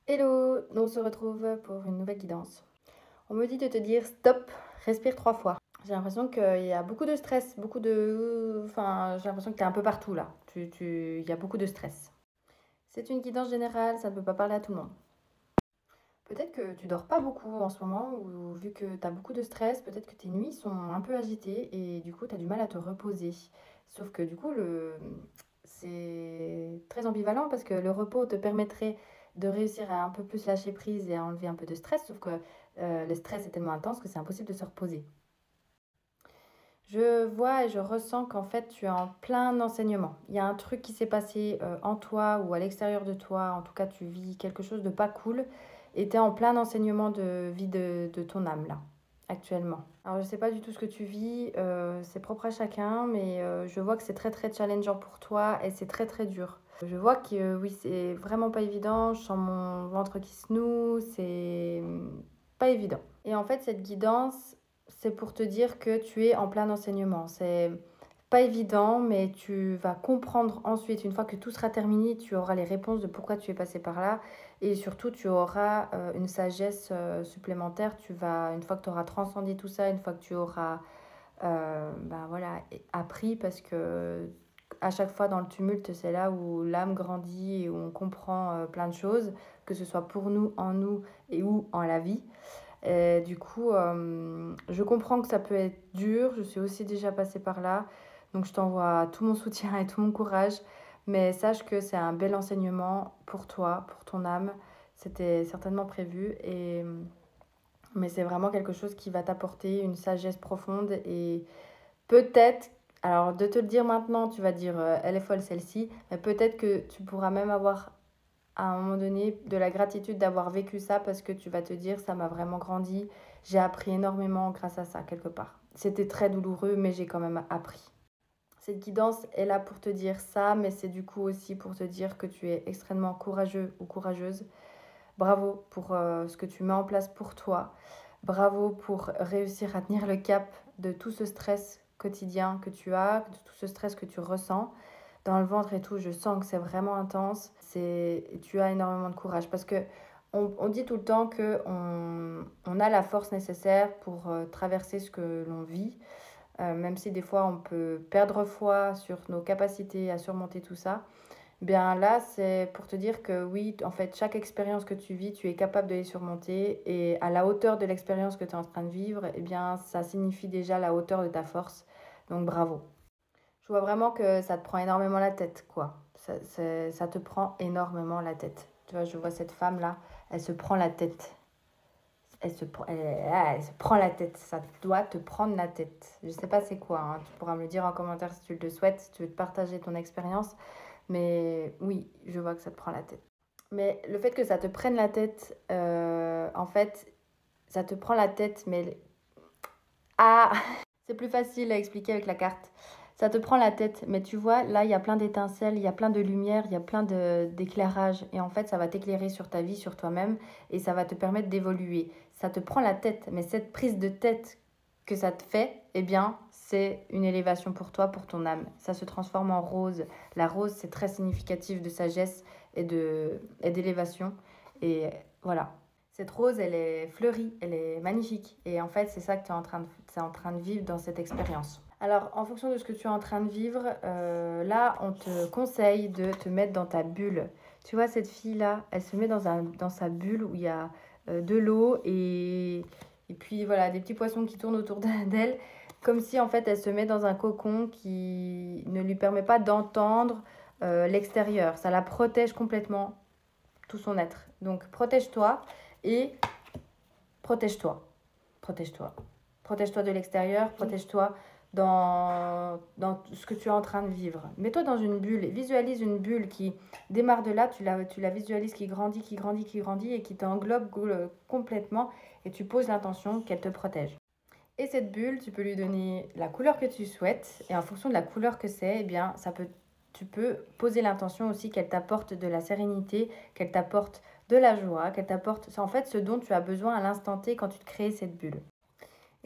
Hello, on se retrouve pour une nouvelle guidance. On me dit de te dire stop, respire 3 fois. J'ai l'impression qu'il y a beaucoup de stress, Enfin, j'ai l'impression que tu es un peu partout là. Il y a beaucoup de stress. C'est une guidance générale, ça ne peut pas parler à tout le monde. Peut-être que tu dors pas beaucoup en ce moment, ou vu que tu as beaucoup de stress, peut-être que tes nuits sont un peu agitées et du coup tu as du mal à te reposer. Sauf que du coup, c'est très ambivalent parce que le repos te permettrait de réussir à un peu plus lâcher prise et à enlever un peu de stress, sauf que le stress est tellement intense que c'est impossible de se reposer. Je vois et je ressens qu'en fait tu es en plein enseignement. Il y a un truc qui s'est passé en toi ou à l'extérieur de toi, en tout cas tu vis quelque chose de pas cool et tu es en plein enseignement de vie de ton âme là, actuellement. Alors je sais pas du tout ce que tu vis, c'est propre à chacun, mais je vois que c'est très très challengeant pour toi et c'est très très dur. Je vois que oui, c'est vraiment pas évident, je sens mon ventre qui se noue, c'est pas évident. Et en fait, cette guidance, c'est pour te dire que tu es en plein enseignement. C'est pas évident, mais tu vas comprendre ensuite, une fois que tout sera terminé, tu auras les réponses de pourquoi tu es passé par là. Et surtout, tu auras une sagesse supplémentaire. Une fois que tu auras transcendé tout ça, une fois que tu auras voilà, appris, parce que à chaque fois dans le tumulte, c'est là où l'âme grandit et où on comprend plein de choses, que ce soit pour nous, en nous et ou en la vie. Et du coup, je comprends que ça peut être dur. Je suis aussi déjà passée par là. Donc, je t'envoie tout mon soutien et tout mon courage. Mais sache que c'est un bel enseignement pour toi, pour ton âme. C'était certainement prévu. Mais c'est vraiment quelque chose qui va t'apporter une sagesse profonde. Et peut-être, alors de te le dire maintenant, tu vas dire, elle est folle celle-ci. Mais peut-être que tu pourras même avoir à un moment donné de la gratitude d'avoir vécu ça, parce que tu vas te dire ça m'a vraiment grandi, j'ai appris énormément grâce à ça quelque part. C'était très douloureux mais j'ai quand même appris. Cette guidance est là pour te dire ça, mais c'est du coup aussi pour te dire que tu es extrêmement courageux ou courageuse. Bravo pour ce que tu mets en place pour toi. Bravo pour réussir à tenir le cap de tout ce stress quotidien que tu as, de tout ce stress que tu ressens dans le ventre et tout. Je sens que c'est vraiment intense. Tu as énormément de courage, parce que on dit tout le temps que on a la force nécessaire pour traverser ce que l'on vit, même si des fois on peut perdre foi sur nos capacités à surmonter tout ça. Bien là, c'est pour te dire que oui, en fait, chaque expérience que tu vis, tu es capable de les surmonter. Et à la hauteur de l'expérience que tu es en train de vivre, eh bien, ça signifie déjà la hauteur de ta force. Donc bravo. Je vois vraiment que ça te prend énormément la tête, quoi. Ça te prend énormément la tête. Tu vois, je vois cette femme-là, elle se prend la tête. Elle se prend la tête. Ça doit te prendre la tête. Je sais pas c'est quoi, hein. Tu pourras me le dire en commentaire si tu le souhaites, si tu veux te partager ton expérience. Mais oui, je vois que ça te prend la tête. Mais le fait que ça te prenne la tête, en fait, ça te prend la tête, mais... Ah, c'est plus facile à expliquer avec la carte. Ça te prend la tête, mais tu vois, là, il y a plein d'étincelles, il y a plein de lumière, il y a plein d'éclairage. Et en fait, ça va t'éclairer sur ta vie, sur toi-même, et ça va te permettre d'évoluer. Ça te prend la tête, mais cette prise de tête que ça te fait, eh bien, c'est une élévation pour toi, pour ton âme. Ça se transforme en rose. La rose, c'est très significatif de sagesse et d'élévation. Et voilà. Cette rose, elle est fleurie, elle est magnifique. Et en fait, c'est ça que tu es en train de vivre dans cette expérience. Alors, en fonction de ce que tu es en train de vivre, là, on te conseille de te mettre dans ta bulle. Tu vois, cette fille-là, elle se met dans sa bulle où il y a de l'eau et puis voilà, des petits poissons qui tournent autour d'elle. Comme si, en fait, elle se met dans un cocon qui ne lui permet pas d'entendre l'extérieur. Ça la protège complètement, tout son être. Donc, protège-toi et protège-toi. Protège-toi. Protège-toi de l'extérieur, protège-toi dans ce que tu es en train de vivre. Mets-toi dans une bulle, visualise une bulle qui démarre de là, tu la visualises qui grandit, qui grandit, qui grandit et qui t'englobe complètement, et tu poses l'intention qu'elle te protège. Et cette bulle, tu peux lui donner la couleur que tu souhaites, et en fonction de la couleur que c'est, eh bien, tu peux poser l'intention aussi qu'elle t'apporte de la sérénité, qu'elle t'apporte de la joie, qu'elle t'apporte, c'est en fait ce dont tu as besoin à l'instant T quand tu te crées cette bulle.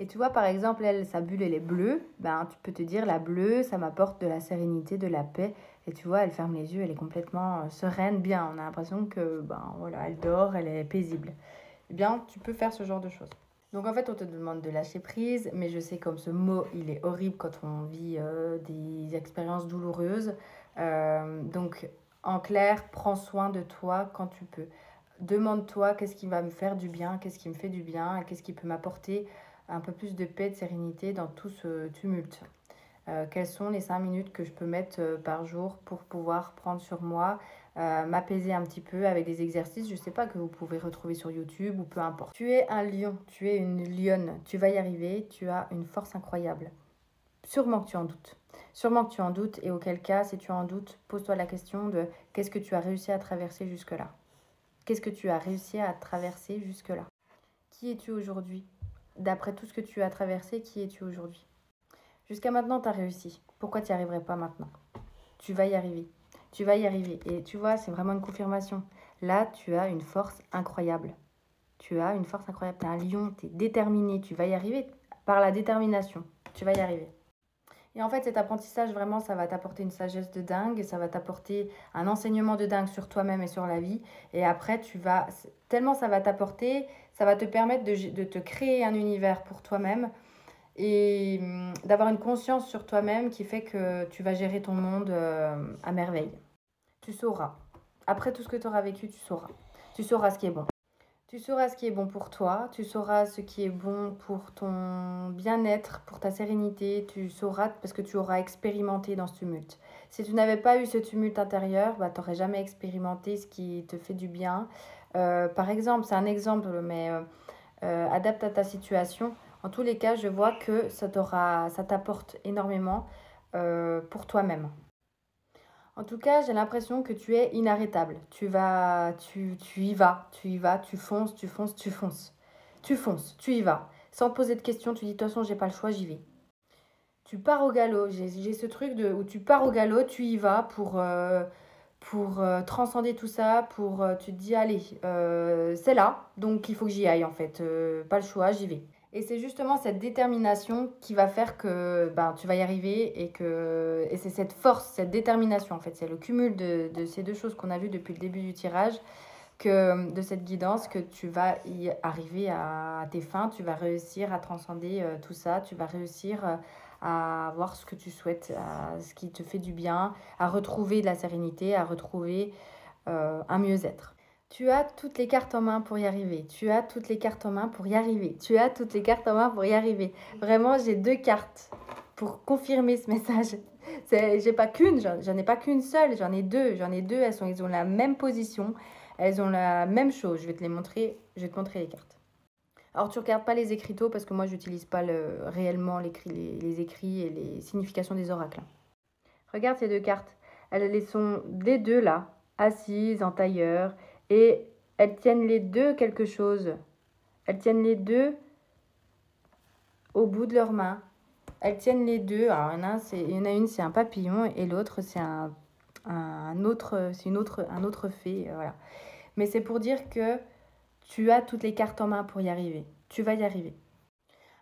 Et tu vois, par exemple, elle, sa bulle, elle est bleue. Ben, tu peux te dire, la bleue, ça m'apporte de la sérénité, de la paix. Et tu vois, elle ferme les yeux, elle est complètement sereine, bien. On a l'impression que, ben, voilà, elle dort, elle est paisible. Eh bien, tu peux faire ce genre de choses. Donc en fait, on te demande de lâcher prise, mais je sais comme ce mot, il est horrible quand on vit des expériences douloureuses. Donc en clair, prends soin de toi quand tu peux. Demande-toi qu'est-ce qui va me faire du bien, qu'est-ce qui me fait du bien, et qu'est-ce qui peut m'apporter un peu plus de paix, de sérénité dans tout ce tumulte. Quelles sont les 5 minutes que je peux mettre par jour pour pouvoir prendre sur moi, m'apaiser un petit peu avec des exercices, je ne sais pas, que vous pouvez retrouver sur YouTube ou peu importe. Tu es un lion, tu es une lionne, tu vas y arriver, tu as une force incroyable. Sûrement que tu en doutes. Sûrement que tu en doutes et auquel cas, si tu en doutes, pose-toi la question de qu'est-ce que tu as réussi à traverser jusque-là. Qu'est-ce que tu as réussi à traverser jusque-là? Qui es-tu aujourd'hui? D'après tout ce que tu as traversé, qui es-tu aujourd'hui? Jusqu'à maintenant, tu as réussi. Pourquoi tu n'y arriverais pas maintenant? Tu vas y arriver. Tu vas y arriver. Et tu vois, c'est vraiment une confirmation. Là, tu as une force incroyable. Tu as une force incroyable. Tu es un lion, tu es déterminé. Tu vas y arriver par la détermination. Tu vas y arriver. Et en fait, cet apprentissage, vraiment, ça va t'apporter une sagesse de dingue. Ça va t'apporter un enseignement de dingue sur toi-même et sur la vie. Et après, tu vas... Tellement ça va t'apporter, ça va te permettre de te créer un univers pour toi-même et d'avoir une conscience sur toi-même qui fait que tu vas gérer ton monde à merveille. Tu sauras. Après tout ce que tu auras vécu, tu sauras. Tu sauras ce qui est bon. Tu sauras ce qui est bon pour toi, tu sauras ce qui est bon pour ton bien-être, pour ta sérénité, tu sauras parce que tu auras expérimenté dans ce tumulte. Si tu n'avais pas eu ce tumulte intérieur, bah, tu n'aurais jamais expérimenté ce qui te fait du bien. Par exemple, c'est un exemple, mais adapte à ta situation. En tous les cas, je vois que ça t'apporte énormément pour toi-même. En tout cas, j'ai l'impression que tu es inarrêtable. Tu y vas, tu fonces, tu fonces, tu fonces. Tu fonces, tu y vas. Sans te poser de questions, tu dis de toute façon, j'ai pas le choix, j'y vais. Tu pars au galop. J'ai ce truc où tu pars au galop, tu y vas pour transcender tout ça, tu te dis, allez, c'est là, donc il faut que j'y aille en fait. Pas le choix, j'y vais. Et c'est justement cette détermination qui va faire que ben, tu vas y arriver et c'est cette force, cette détermination en fait. C'est le cumul de ces deux choses qu'on a vues depuis le début du tirage, de cette guidance, que tu vas y arriver à tes fins, tu vas réussir à transcender tout ça, tu vas réussir à avoir ce que tu souhaites, ce qui te fait du bien, à retrouver de la sérénité, à retrouver un mieux-être. Tu as toutes les cartes en main pour y arriver. Tu as toutes les cartes en main pour y arriver. Tu as toutes les cartes en main pour y arriver. Vraiment, j'ai 2 cartes pour confirmer ce message. J'ai pas qu'une, j'en ai pas qu'une seule, j'en ai 2. J'en ai 2, elles ont la même position, elles ont la même chose. Je vais te montrer les cartes. Alors, tu regardes pas les écriteaux parce que moi, j'utilise pas réellement les écrits et les significations des oracles. Regarde ces 2 cartes. Elles sont les 2 là, assises en tailleur. Et elles tiennent les 2 quelque chose. Elles tiennent les 2 au bout de leurs mains. Elles tiennent les 2. Alors, il y en a une, c'est un papillon et l'autre, c'est un autre fait. Voilà. Mais c'est pour dire que tu as toutes les cartes en main pour y arriver. Tu vas y arriver.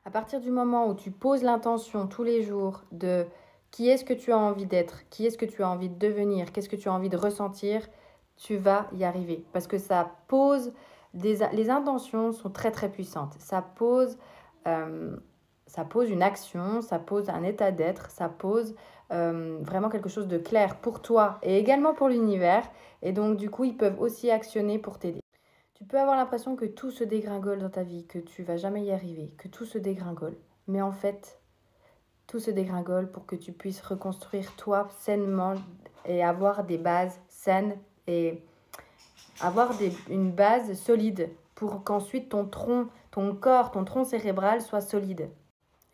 À partir du moment où tu poses l'intention tous les jours de qui est-ce que tu as envie d'être, qui est-ce que tu as envie de devenir, qu'est-ce que tu as envie de ressentir, tu vas y arriver. Parce que ça pose les intentions sont très très puissantes. Ça pose une action, ça pose un état d'être, ça pose vraiment quelque chose de clair pour toi et également pour l'univers. Et donc du coup, ils peuvent aussi actionner pour t'aider. Tu peux avoir l'impression que tout se dégringole dans ta vie, que tu vas jamais y arriver, que tout se dégringole. Mais en fait, tout se dégringole pour que tu puisses reconstruire toi sainement et avoir des bases saines et avoir une base solide pour qu'ensuite ton corps, ton tronc cérébral soit solide.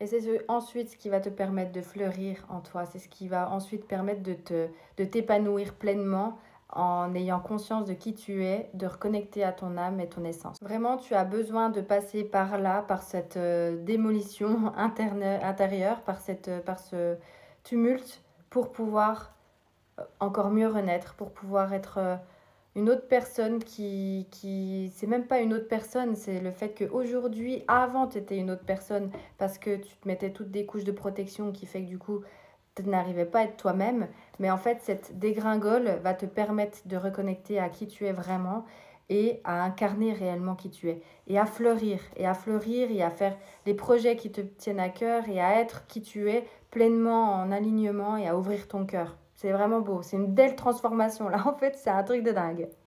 Et c'est ensuite ce qui va te permettre de fleurir en toi. C'est ce qui va ensuite permettre de t'épanouir pleinement en ayant conscience de qui tu es, de reconnecter à ton âme et ton essence. Vraiment, tu as besoin de passer par là, par cette démolition intérieure, par ce tumulte, pour pouvoir encore mieux renaître, pour pouvoir être une autre personne c'est même pas une autre personne, c'est le fait qu'aujourd'hui, avant, tu étais une autre personne parce que tu te mettais toutes des couches de protection qui fait que du coup, tu n'arrivais pas à être toi-même. Mais en fait, cette dégringole va te permettre de reconnecter à qui tu es vraiment et à incarner réellement qui tu es. Et à fleurir et à faire les projets qui te tiennent à cœur et à être qui tu es pleinement en alignement et à ouvrir ton cœur. C'est vraiment beau. C'est une belle transformation là. En fait, c'est un truc de dingue.